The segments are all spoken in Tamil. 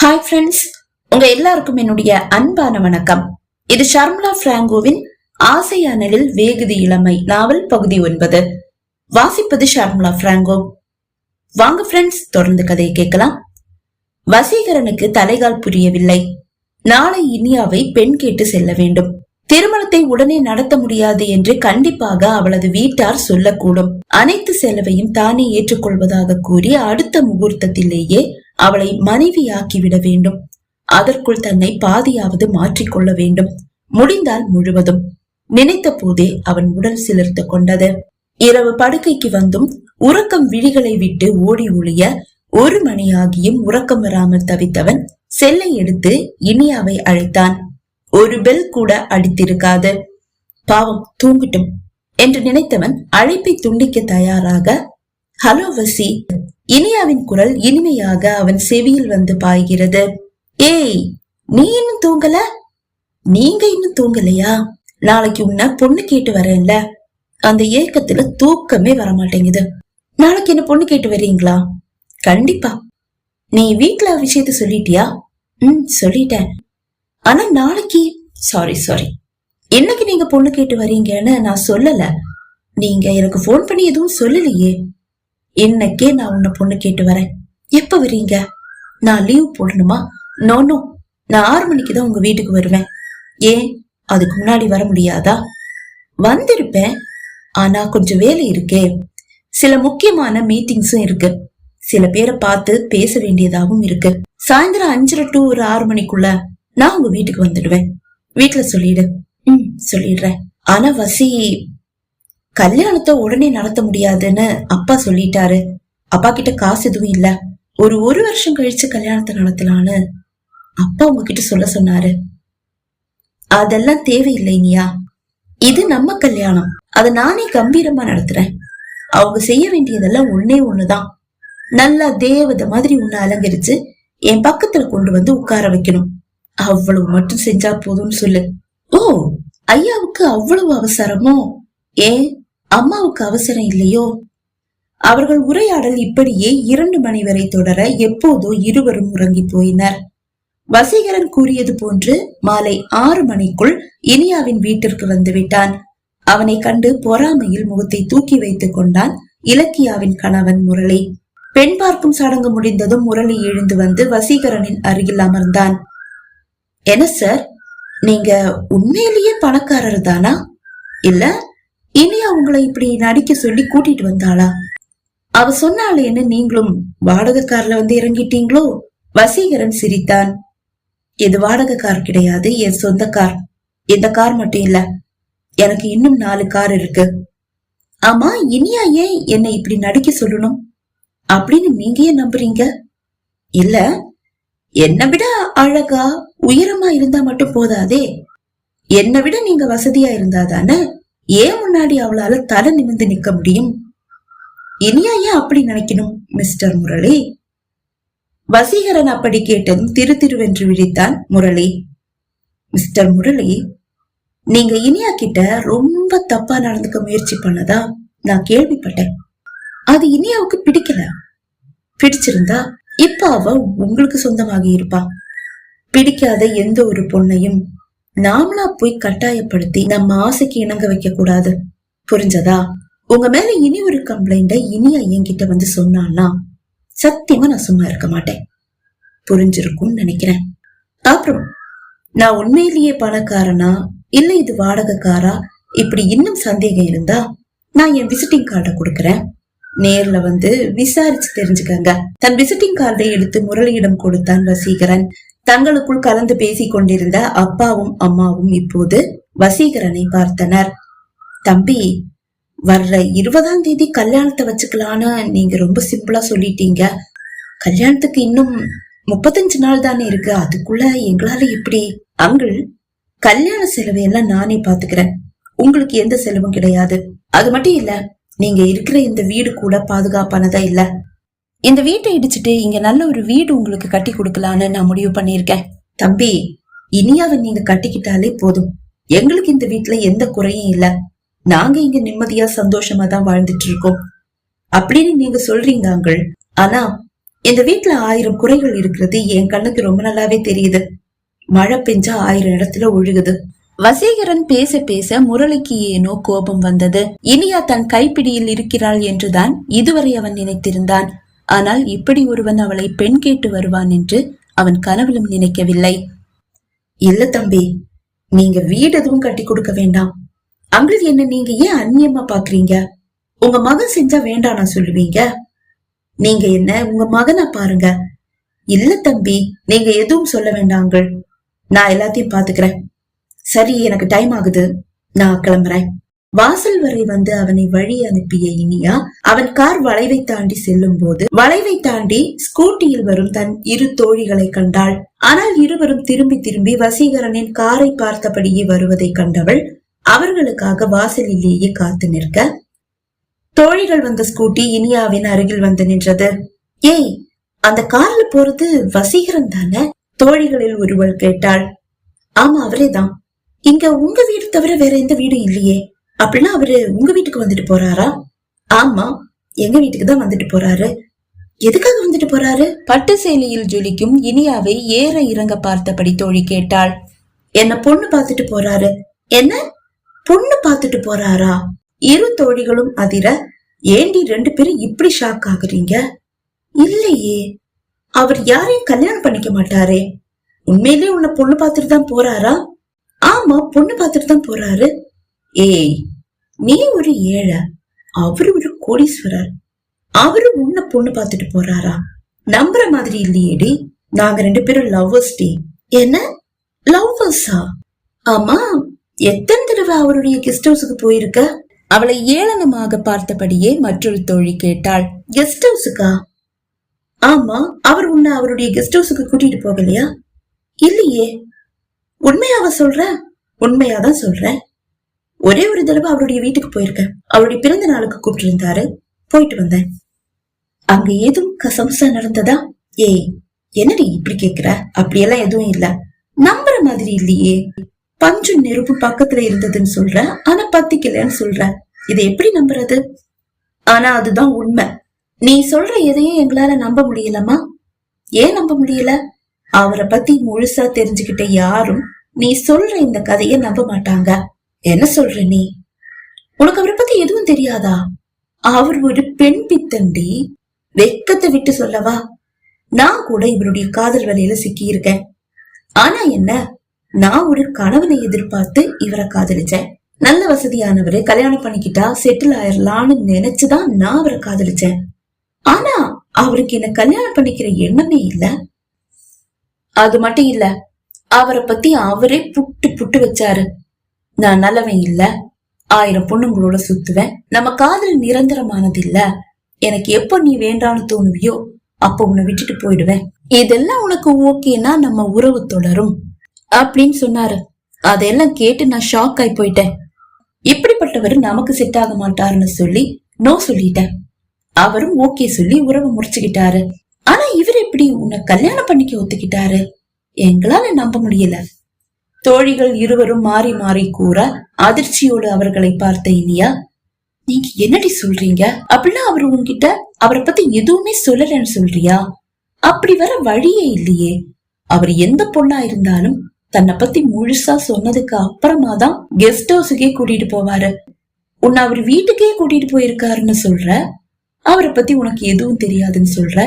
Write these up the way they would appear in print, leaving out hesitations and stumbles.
ஹாய் ஃப்ரெண்ட்ஸ், உங்க எல்லாருக்கும் என்னுடைய அன்பான வணக்கம். இது ஷர்மிளா பிராங்கோவின் ஆசை அனலில் வேகுதி இளமை நாவல் பகுதி 9. வாசிப்பது ஷர்மிளா பிராங்கோ. வாங்க ஃப்ரெண்ட்ஸ், தொடர்ந்து கதையை கேட்கலாம். வசீகரனுக்கு தலைகால் புரியவில்லை. நாளை இனியாவை பெண் கேட்டு செல்ல வேண்டும். திருமணத்தை உடனே நடத்த முடியாது என்று கண்டிப்பாக அவளது வீட்டார் சொல்லக்கூடும். அனைத்து செலவையும் தானே ஏற்றுக்கொள்வதாக கூறி அடுத்த முகூர்த்தத்திலேயே அவளை மனைவியாக்கிவிட வேண்டும். அதற்குள் தன்னை பாதியாவது மாற்றிக்கொள்ள வேண்டும், முடிந்தால் முழுவதும். நினைத்த போதே அவன் உடல் சிலிர்த்து கொண்டது. இரவு படுக்கைக்கு வந்தும் உறக்கம் விழிகளை விட்டு ஓடி ஒளிய 1 மணியாகியும் உறக்கம் வராமல் தவித்தவன் செல்லை எடுத்து இனியாவை அழைத்தான். ஒரு பெல் கூட அடித்திருக்காது. பாவம், தூங்கிட்டும் என்று நினைத்தவன் அழைப்பை துண்டிக்க தயாராக, ஹலோ வசி. இனியாவின் குரல் இனிமையாக அவன் செவியில் வந்து பாய்கிறது. ஏய், நீ இன்னும் தூங்கல? நீங்க இன்னும் தூங்கலையா? நாளைக்கு உன்ன பொண்ணு கேட்டு வரேன்ல, அந்த ஏக்கத்துல தூக்கமே வரமாட்டேங்குது. நாளைக்கு என்ன பொண்ணு கேட்டு வரீங்களா? கண்டிப்பா. நீ வீட்டுல விஷயத்த சொல்லிட்டியா? சொல்லிட்டேன். ஆனா நாளைக்கு சாரி இன்னைக்கு நீங்க பொண்ணு கேட்டு வரீங்கன்னு நான் சொல்லல. நீங்க எனக்கு போன் பண்ணி எதுவும் சொல்லலையே. இன்னைக்கே நான் உன்னை பொண்ணு கேட்டு வரேன். எப்ப வரீங்க? நான் லீவ் போடணுமா? நோ, நான் 6 மணிக்குதான் உங்க வீட்டுக்கு வருவேன். ஏன், அதுக்கு முன்னாடி வர முடியாதா? வந்திருப்பேன், ஆனா கொஞ்சம் வேலை இருக்கே. சில முக்கியமான மீட்டிங்ஸும் இருக்கு. சில பேரை பார்த்து பேச வேண்டியதாகவும் இருக்கு. சாயந்தரம் 5:30 to 6 மணிக்குள்ள நான் உங்க வீட்டுக்கு வந்துடுவேன். வீட்டுல சொல்லிடு. சொல்லிடுறேன். ஆனா வசி, கல்யாணத்தை உடனே நடத்த முடியாதுன்னு அப்பா சொல்லிட்டாரு. அப்பா கிட்ட காசு எதுவும் இல்ல. ஒரு வருஷம் கழிச்சு கல்யாணத்தை நடத்தலான்னு அப்பா உங்ககிட்ட சொல்ல சொன்னாரு. அதெல்லாம் தேவையில்லைங்கயா. இது நம்ம கல்யாணம், அத நானே கம்பீரமா நடத்துறேன். அவங்க செய்ய வேண்டியதெல்லாம் ஒண்ணுதான். நல்லா தேவதை மாதிரி உன்னை அலங்கரிச்சு என் பக்கத்துல கொண்டு வந்து உட்கார வைக்கணும். அவ்வளவு மட்டும் செஞ்சா போதும்னு சொல்லு. ஓ, ஐயாவுக்கு அவ்வளவு அவசரமோ? ஏன், அம்மாவுக்கு அவசரம் இல்லையோ? அவர்கள் உரையாடல் இப்படியே 2 மணி வரை தொடர எப்போதோ இருவரும் உறங்கி போயினர். வசீகரன் கூறியது போன்று மாலை 6 மணிக்குள் இனியாவின் வீட்டிற்கு வந்து விட்டான். அவனை கண்டு பொறாமையில் முகத்தை தூக்கி வைத்துக் கொண்டான் இலக்கியாவின் கணவன் முரளி. பெண் பார்க்கும் சடங்கு முடிந்ததும் முரளி எழுந்து வந்து வசீகரனின் அருகில் அமர்ந்தான். என்ன சார், நீங்க உண்மையிலேயே பணக்காரர் தானா? இல்ல இனியா உங்களை இப்படி நடிக்க சொல்லி கூட்டிட்டு வந்தாளா? அவ சொன்னாலேன்னு நீங்களும் வாடகை கார்ல வந்து இறங்கிட்டீங்களோ? வசீகரன் சிரித்தான். இது வாடகை கார் கிடையாது, என் சொந்த கார். இந்த கார் மட்டும் இல்ல, எனக்கு இன்னும் 4 கார் இருக்கு. ஆமா, இனியா ஏன் என்னை இப்படி நடிக்க சொல்லணும் அப்படின்னு நீங்க ஏன் நம்புறீங்க? இல்ல, என்னை விட அழகா உயரமா இருந்தா மட்டும் போதாதே. என்னை விட நீங்க வசதியா இருந்தாதானே ஏன் முன்னாடி அவளால தலை நிமிர்ந்து நிக்க முடியும்? இனியா ஏன் அப்படி நினைக்கணும் மிஸ்டர் முரளி? வசீகரன் அப்படி கேட்டதும் திருவென்று விழித்தான் முரளி. மிஸ்டர் முரளி, நீங்க இனியா கிட்ட ரொம்ப தப்பா நடந்துக்க முயற்சி பண்ணதா நான் கேள்விப்பட்டேன். அது இனியாவுக்கு பிடிக்கல. பிடிச்சிருந்தா இப்ப அவ உங்களுக்கு சொந்தமாகி இருப்பா. பிடிக்காத எந்த ஒரு பொண்ணையும் நாமளா போய் கட்டாயப்படுத்தி நம்ம ஆசைக்கு இணங்க வைக்க கூடாது. புரிஞ்சதா? உங்க மேல இனி ஒரு கம்ப்ளைண்ட இனியா என்கிட்ட வந்து சொன்னான்னா சத்தியமா நான் சும்மா இருக்க மாட்டேன். புரிஞ்சிருக்கும்னு நினைக்கிறேன். அப்புறம் நான் உண்மையிலேயே பணக்காரனா இல்ல இது வாடகைக்காரா இப்படி இன்னும் சந்தேகம் இருந்தா நான் என் விசிட்டிங் கார்டை கொடுக்கறேன். நேர்ல வந்து விசாரிச்சு தெரிஞ்சுக்கங்க. தன் விசிட்டிங் கார்டை எடுத்து முரளியிடம் கொடுத்தான் வசீகரன். தங்களுக்குள் கலந்து பேசிக் கொண்டிருந்த அப்பாவும் அம்மாவும் இப்போது வசீகரனை பார்த்தனர். தம்பி, வர்ற 20ஆம் தேதி கல்யாணத்தை வச்சுக்கலான்னு நீங்க ரொம்ப சிம்பிளா சொல்லிட்டீங்க. கல்யாணத்துக்கு இன்னும் 35 நாள் தானே இருக்கு, அதுக்குள்ள எங்களால எப்படி? அங்கிள், கல்யாண செலவையெல்லாம் நானே பாத்துக்கிறேன். உங்களுக்கு எந்த செலவும் கிடையாது. அது மட்டும் இல்ல, நீங்க இருக்கிற இந்த வீடு கூட பாதுகாப்பானதா இல்ல. இந்த வீட்டை இடிச்சுட்டு இங்க நல்ல ஒரு வீடு உங்களுக்கு கட்டி கொடுக்கலான்னு நான் முடிவு பண்ணிருக்கேன். தம்பி, இனியாவை நீங்க கட்டிக்கிட்டாலே போதும். எங்களுக்கு இந்த வீட்டுல எந்த குறையும் இல்ல. நாங்க இங்க நிம்மதியா சந்தோஷமா தான் வாழ்ந்துட்டு இருக்கோம் அப்படின்னு நீங்க சொல்றீங்க அங்கிள். ஆனா இந்த வீட்டுல 1000 குறைகள் இருக்கிறது என் கண்ணுக்கு ரொம்ப நல்லாவே தெரியுது. மழை பெஞ்சா 1000 இடத்துல ஒழுகுது. வசீகரன் பேச பேச முரளிக்கு ஏனோ கோபம் வந்தது. இனியா தன் கைப்பிடியில் இருக்கிறாள் என்றுதான் இதுவரை அவன் நினைத்திருந்தான். ஆனால் இப்படி ஒருவன் அவளை பெண் கேட்டு வருவான் என்று அவன் கனவிலும் நினைக்கவில்லை. இல்ல தம்பி, நீங்க வீடு எதுவும் கட்டி கொடுக்க வேண்டாம். அங்கிள் என்ன நீங்க ஏன் அந்நியமா பாக்குறீங்க? உங்க மகன் செஞ்சா வேண்டாம் நான் சொல்லுவீங்க? நீங்க என்ன உங்க மகனை பாருங்க. இல்ல தம்பி, நீங்க எதுவும் சொல்ல வேண்டாம் அங்கிள், நான் எல்லாத்தையும் பாத்துக்கிறேன். சரி, எனக்கு டைம் ஆகுது, நான் கிளம்புறேன். வாசல் வரை வந்து அவனை வழி அனுப்பிய இனியா அவன் கார் வளைவை தாண்டி செல்லும் போது வளைவை தாண்டி ஸ்கூட்டியில் வரும் தன் இரு தோழிகளை கண்டாள். ஆனால் இருவரும் திரும்பி திரும்பி வசீகரனின் காரை பார்த்தபடியே வருவதை கண்டவள் அவர்களுக்காக வாசலிலேயே காத்து நிற்க, தோழிகள் வந்த ஸ்கூட்டி இனியாவின் அருகில் வந்து நின்றது. ஏய், அந்த கார்ல போறது வசீகரன் தானே? தோழிகளில் ஒருவள் கேட்டாள். ஆமா, அவரேதான். இங்க உங்க வீடு தவிர வேற எந்த வீடும் இல்லையே. அப்படின்னா அவரு உங்க வீட்டுக்கு வந்துட்டு போறாரா? ஆமா, எங்க வீட்டுக்கு தான் வந்துட்டு போறாரு. எதுக்காக வந்துட்டு போறாரு? பட்டு சேலையில் ஜொலிக்கும் இனியாவை ஏற இறங்க பார்த்தபடி தோழி கேட்டாள். என்ன பொண்ணு பாத்துட்டு போறாரு. என்ன பொண்ணு பாத்துட்டு போறாரா? இரு தோழிகளும் அதிர, ஏண்டி 2 பேரும் இப்படி ஷாக் ஆகுறீங்க? இல்லையே, அவர் யாரையும் கல்யாணம் பண்ணிக்க மாட்டாரே. உண்மையிலேயே உன்னை பொண்ணு பாத்துட்டு தான் போறாரா? ஆமா, பொண்ணு பாத்துட்டு தான் போறாரு. ஏய், நீ ஒரு ஏழை, அவரு ஒரு கோடீஸ்வரர். அவரு உன்னை பொண்ணு பாத்துட்டு போறாரா? நம்புற மாதிரி இல்லையேடி. நாங்க 2 பேரும் லவ்வர்ஸ் டி. என்ன லவ்வர்ஸா? ஆமா, எத்தனை தடவை அவருடைய கெஸ்ட் ஹவுஸுக்கு போயிருக்க? அவளை ஏளனமாக பார்த்தபடியே மற்றொரு தோழி கேட்டாள். கெஸ்ட் ஹவுஸுக்கா? ஆமா, அவர் உன்னை அவருடைய கெஸ்ட் ஹவுஸுக்கு கூட்டிட்டு போகலையா? இல்லையே. உண்மையாவ சொல்ற? உண்மையாதான் சொல்றேன். ஒரே ஒரு தடவை அவருடைய வீட்டுக்கு போயிருக்கேன். அவருடைய பிறந்த நாளுக்கு கூப்பிட்டு இருந்தாரு, போயிட்டு வந்தேன். அங்க எதுவும் கசம்சா நடந்ததா? ஏய், என்னடி இப்படி கேக்குற? அப்படியெல்லாம் எதுவும் இல்ல. நம்புற மாதிரி இல்லையே. பஞ்சு நெருப்பு பக்கத்துல இருந்ததுன்னு சொல்ற, ஆனா பத்திக்கலன்னு சொல்ற. இதை எப்படி நம்புறது? ஆனா அதுதான் உண்மை. நீ சொல்ற எதையும் எங்களால நம்ப முடியலமா? ஏன் நம்ப முடியல? அவரை பத்தி முழுசா தெரிஞ்சுக்கிட்ட யாரும் நீ சொல்ற இந்த கதைய நம்ப மாட்டாங்க. என்ன சொல்ற நீ? உனக்கு அவரை பத்தி எதுவும் தெரியாதா? அவர் ஒரு பெண் பித்தண்டி. வெக்கத்தை விட்டு சொல்லவா? நான் கூட இவருடைய காதல் வலையில சிக்கி இருக்கேன். ஆனா என்ன, நான் ஒரு கணவனை எதிர்பார்த்து இவரை காதலிச்சேன். நல்ல வசதியானவரு, கல்யாணம் பண்ணிக்கிட்டா செட்டில் ஆயிரலான்னு நினைச்சுதான் நான் அவரை காதலிச்சேன். ஆனா அவருக்கு என்ன கல்யாணம் பண்ணிக்கிற எண்ணமே இல்ல. அது மட்டும் இல்ல, அவரை பத்தி அவரே புட்டு புட்டு வச்சாரு. நான் நல்லவன் இல்ல, 1000 பொண்ணுங்களோட சுத்துவேன், நம்ம காதல் நிரந்தரமானது இல்ல, எனக்கு எப்ப நீ வேண்டான்னு தோணுவியோ அப்ப உன்னை விட்டுட்டு போயிடுவேன், இதெல்லாம் உனக்கு ஓகேனா நம்ம உறவு தொடரும் அப்படின்னு சொன்னாரு. அதெல்லாம் கேட்டு நான் ஷாக் ஆகி போயிட்டேன். இப்படிப்பட்டவர் நமக்கு செட் ஆக மாட்டாருன்னு சொல்லி நோ சொல்லிட்டேன். அவரும் ஓகே சொல்லி உறவை முடிச்சுக்கிட்டாரு. ஆனா இவர் எப்படி உன்னை கல்யாணம் பண்ணிக்க ஒத்துக்கிட்டாரு? எங்களால நம்ப முடியல. தோழிகள் இருவரும் மாறி மாறி கூற அதிர்ச்சியோடு அவர்களை பார்த்த இனியா, நீங்க என்னடி சொல்றீங்க? அப்படின்னா அவர் உன்கிட்ட அவரை பத்தி எதுவுமே சொல்லலன்னு சொல்றியா? அப்படி வர வழியே இல்லையே. அவர் எந்த பொண்ணா இருந்தாலும் தன்னை பத்தி முழுசா சொன்னதுக்கு அப்புறமா தான் கெஸ்ட் ஹவுஸுக்கே கூட்டிட்டு போவாரு. உன்னை அவர் வீட்டுக்கே கூட்டிட்டு போயிருக்காருன்னு சொல்ற, அவரை பத்தி உனக்கு எதுவும் தெரியாதுன்னு சொல்ற.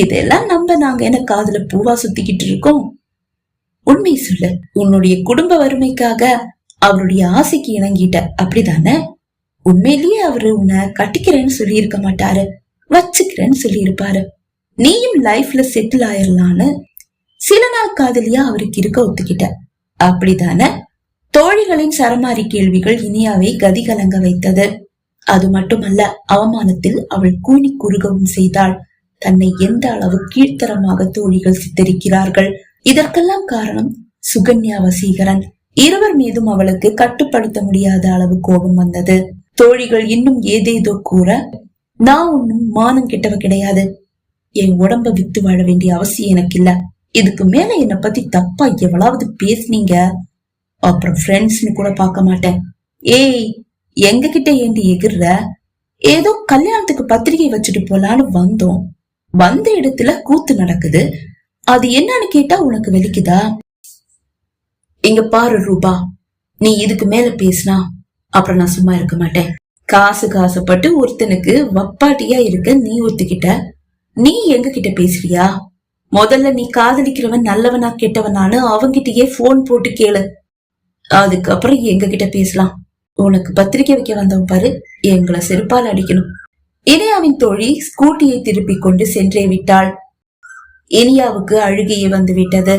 இதெல்லாம் நம்ப நாங்க என்ன காதுல பூவா சுத்திக்கிட்டு இருக்கோம்? உண்மை சொல்லு, உன்னுடைய குடும்ப வறுமைக்காக அவருடைய ஆசைக்கு இணங்கிட்ட, அப்படிதானே? உண்மையிலேயே அவரு உன்னை கட்டிக்கிறேன்னு சொல்லி இருக்க மாட்டாரு, வச்சுக்கிறேன்னு சொல்லி இருப்பாரு. நீயும் லைஃப்ல செட்டில் ஆயிரலான்னு சில நாள் காதலியா அவருக்கு இருக்க ஒத்துக்கிட்ட, அப்படிதானே? தோழிகளின் சரமாரி கேள்விகள் இனியாவை கதிகலங்க வைத்தது. அது மட்டுமல்ல, அவமானத்தில் அவள் கூனி குறுகவும் செய்தாள். தன்னை எந்த அளவு கீழ்த்தரமாக தோழிகள் சித்தரிக்கிறார்கள். இதற்கெல்லாம் காரணம் சுகன்யா, வசீகரன். இருவர் மீதும் அவளுக்கு கட்டுப்படுத்த முடியாத அளவு கோபம் வந்தது. தோழிகள் இன்னும் ஏதேதோ கூற, நான் ஒன்னும் மானம் கெட்டவ கிடையாது, என் உடம்ப வித்து வாழ வேண்டிய அவசியம் எனக்கு இல்ல, இதுக்கு மேல என்னை பத்தி தப்பா எவ்வளவு பேசுனீங்க அப்புறம் ஃப்ரெண்ட்ஸ்னு கூட பார்க்க மாட்டேன். ஏய், எங்க கிட்ட ஏண்டி எகிர்ற? ஏதோ கல்யாணத்துக்கு பத்திரிகை வச்சுட்டு போலான்னு வந்தோம், வந்த இடத்துல கூத்து நடக்குது. அது என்னன்னு கேட்டா உனக்கு வெளிக்குதா? இங்க பாரு ரூபா, நீ இதுக்கு மேல பேசினா அப்புறம் நான் சும்மா இருக்க மாட்டேன். காசுக்கு ஆசைப்பட்டு ஒருத்தனுக்கு வப்பாட்டியா இருக்க நீ ஒத்துக்கிட்ட. நீ எங்க கிட்ட பேசுறியா? முதல்ல நீ காதலிக்கிறவன் நல்லவனா கெட்டவனானு அவங்கிட்டயே போன் போட்டு கேளு. அதுக்கப்புறம் எங்க கிட்ட பேசலாம். உனக்கு பத்திரிக்கை வைக்க வந்தவன் பாரு, எங்களை செருப்பால் அடிக்கணும். இனியாவின் தோழி ஸ்கூட்டியை திருப்பிக் கொண்டு சென்றே விட்டாள். இனியாவுக்கு அழுகையே வந்து விட்டது.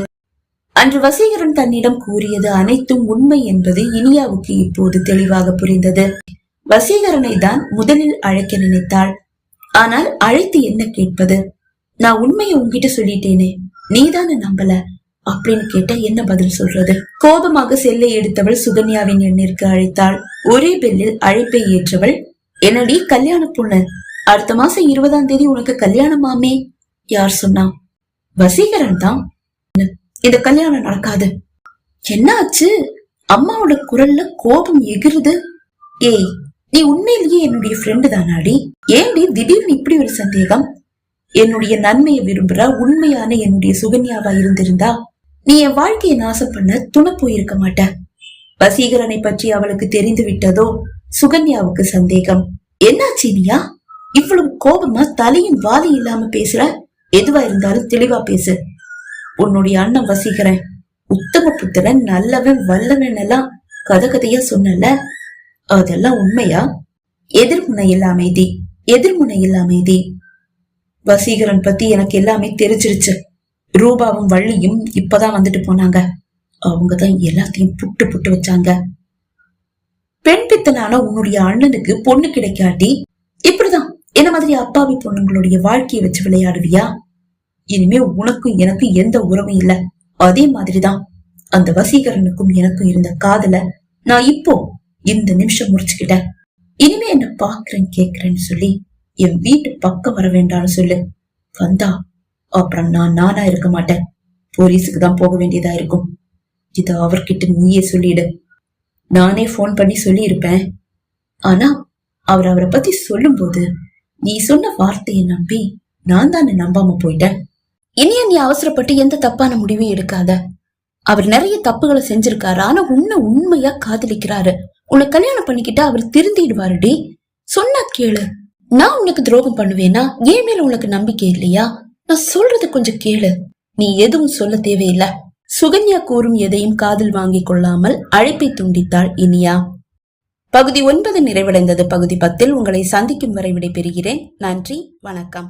அன்று வசீகரன் தன்னிடம் கூறியது அனைத்தும் உண்மை என்பது இனியாவுக்கு இப்போது தெளிவாக புரிந்தது. வசீகரனை தான் முதலில் அழைக்க நினைத்தாள். ஆனால் அழைத்து என்ன கேட்பது? நான் உண்மையை உன்கிட்ட சொல்லிட்டேனே, நீதானே நம்பல அப்படின்னு கேட்ட என்ன பதில் சொல்றது? கோபமாக செல்லை எடுத்தவள் சுகன்யாவின் எண்ணிற்கு அழைத்தாள். ஒரே பெல்லில் அழைப்பை ஏற்றவள், என்னடி கல்யாண பொண்ணு, அடுத்த மாசம் 20ஆம் தேதி உனக்கு கல்யாணமாமே. யார் சொன்னா? வசீகரன் தான். இந்த கல்யாணம் நடக்காது. என்ன ஆச்சு? அம்மாவோட குரல்ல கோபம் எகிருது. ஏய், நீ உண்மையிலேயே என்னுடைய ஃப்ரெண்டு தானாடி? ஏண்டி திடீர்னு இப்படி ஒரு சந்தேகம்? என்னுடைய நன்மையை விரும்புற உண்மையான என்னுடைய சுகன்யாவா இருந்திருந்தா நீ என் வாழ்க்கையை நாசம் பண்ண துணை போயிருக்க மாட்ட. வசீகரனை பற்றி அவளுக்கு தெரிந்து விட்டதோ? சுகன்யாவுக்கு சந்தேகம். என்னாச்சு இனியா, இவ்வளவு கோபமா தலையும் வாலி இல்லாம பேசுற? எதுவா இருந்தாலும் தெளிவா பேசு. உன்னுடைய அண்ணன் வசீகரன் உத்தம புத்திரன், நல்லவன், வல்லவன் எல்லாம் கதை கதையா சொன்னல, அதெல்லாம் உண்மையா? எதிர்முனையில் அமைதி, எதிர்முனையில் அமைதி. வசீகரன் பத்தி எனக்கு எல்லாமே தெரிஞ்சிருச்சு. ரூபாவும் வள்ளியும் இப்பதான் வந்துட்டு போனாங்க. அவங்கதான் எல்லாத்தையும் புட்டு புட்டு வச்சாங்க. பெண் பித்தனான உன்னுடைய அண்ணனுக்கு பொண்ணு கிடைக்காட்டி இப்படிதான் என்ன மாதிரி அப்பாவி பொண்ணுங்களுடைய வாழ்க்கையை வச்சு விளையாடுவியா? இனிமே உனக்கும் எனக்கும் எந்த உறவும் இல்ல. அதே மாதிரிதான் அந்த வசீகரனுக்கும் எனக்கும் இருந்த காதல நான் இப்போ இந்த நிமிஷம் முடிச்சுக்கிட்டேன். இனிமே என்ன பாக்குறேன் கேக்குறேன்னு சொல்லி என் வீட்டு பக்கம் வர வேண்டாம்னு சொல்லு. வந்தா அப்புறம் நான் நானா இருக்க மாட்டேன், போலீஸுக்கு தான் போக வேண்டியதா இருக்கும். இத அவர்கிட்ட நீயே சொல்லிடு. நானே போன் பண்ணி சொல்லி இருப்பேன். ஆனா அவரை பத்தி சொல்லும் போது நீ சொன்ன வார்த்தையை நம்பி நான் தானே நம்பாம போயிட்டேன். இனிய நீ அவசரப்பட்டு எந்த தப்பான முடிவையும் எடுக்காத. அவர் நிறைய தப்புகளை செஞ்சிருக்காரு, ஆனா உன்னை உண்மையா காதலிக்கிறாரு. உன்னை கல்யாணம் பண்ணிக்கிட்டா அவர் திருந்திடுவாருடி. சொன்னா கேளு. நான் உனக்கு துரோகம் பண்ணுவேனா? ஏன் மேல உனக்கு நம்பிக்கை இல்லையா? நான் சொல்றது கொஞ்சம் கேளு. நீ எதுவும் சொல்ல தேவையில்லை. சுகன்யா கூறும் எதையும் காதில் வாங்கிக் கொள்ளாமல் அழைப்பை துண்டித்தாள் இனியா. பகுதி 9 நிறைவடைந்தது. பகுதி 10 உங்களை சந்திக்கும் வரை விடை பெறுகிறேன். நன்றி, வணக்கம்.